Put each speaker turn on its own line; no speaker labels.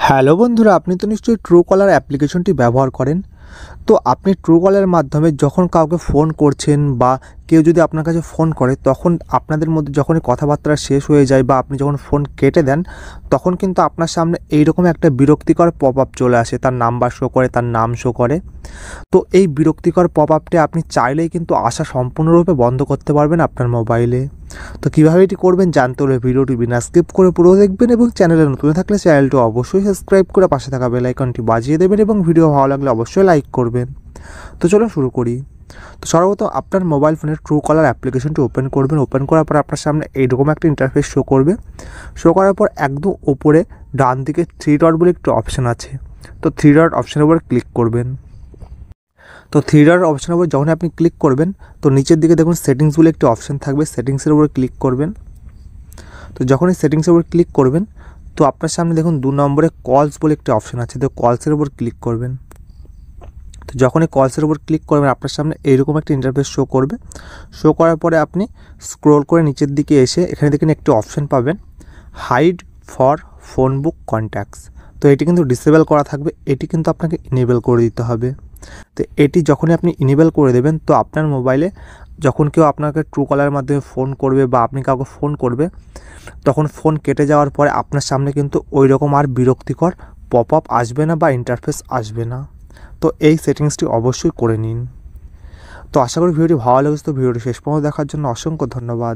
Hello বন্ধুরা, আপনি তো নিশ্চয়ই ট্রুকলার অ্যাপ্লিকেশনটি ব্যবহার করেন। তো আপনি ট্রুকলারের মাধ্যমে যখন কাউকে ফোন করছেন বা কেউ যদি আপনার কাছে ফোন করে, তখন আপনাদের মধ্যে যখনই কথাবার্তা শেষ হয়ে যায় বা আপনি যখন ফোন কেটে দেন, তখন কিন্তু আপনার সামনে এইরকম একটা বিরক্তিকর পপ আপ চলে আসে। তার নাম্বার শো করে, তার নাম শো করে। তো এই বিরক্তিকর পপ আপটি আপনি চাইলেই কিন্তু আসা সম্পূর্ণরূপে বন্ধ করতে পারবেন আপনার মোবাইলে। তো কীভাবে এটি করবেন জানতে হলে ভিডিওটি বিনা স্কিপ করে পুরো দেখবেন এবং চ্যানেলে নতুন থাকলে চ্যানেলটি অবশ্যই সাবস্ক্রাইব করে পাশে থাকা বেল আইকনটি বাজিয়ে দেবেন এবং ভিডিও ভালো লাগলে অবশ্যই লাইক করবেন। তো চলুন শুরু করি। তো সর্বপ্রথম আপনার মোবাইল ফোনের ট্রুকলার অ্যাপ্লিকেশনটি ওপেন করবেন। ওপেন করার পর আপনার সামনে এইরকম একটা ইন্টারফেস শো করবে। শো করার পর একদম ওপরে ডান দিকে থ্রি ডট বলে একটি অপশান আছে। তো থ্রি ডট অপশানের উপর ক্লিক করবেন। তো থ্রি ডট অপশানের উপর যখন আপনি ক্লিক করবেন, তো নিচের দিকে দেখুন সেটিংস বলে একটি অপশান থাকবে। সেটিংসের উপর ক্লিক করবেন। তো যখনই সেটিংসের উপর ক্লিক করবেন, তো আপনার সামনে দেখুন 2 নম্বরে কলস বলে একটি অপশান আছে। তো কলসের উপর ক্লিক করবেন। তো যখনই কলসের উপর ক্লিক করবেন, আপনার সামনে এইরকম একটা ইন্টারফেস শো করবে। শো করার পরে আপনি স্ক্রোল করে নিচের দিকে এসে এখানে দেখুন একটি অপশান পাবেন, hide for phone book contacts. তো এটি কিন্তু ডিসেবল করা থাকবে, এটি কিন্তু আপনাকে ইনেবল করে দিতে হবে। তো এটি যখনই আপনি ইনেবল করে দেবেন, তো আপনার মোবাইলে যখন কেউ আপনাকে ট্রুকলারের মাধ্যমে ফোন করবে বা আপনি কাউকে ফোন করবে, তখন ফোন কেটে যাওয়ার পরে আপনার সামনে কিন্তু ওই রকম আর বিরক্তিকর পপ আপ আসবে না বা ইন্টারফেস আসবে না। তো এই সেটিংসটি অবশ্যই করে নিন। তো আশা করি ভিডিওটি ভালো লেগেছে। তো ভিডিওটি শেষ পর্যন্ত দেখার জন্য অসংখ্য ধন্যবাদ।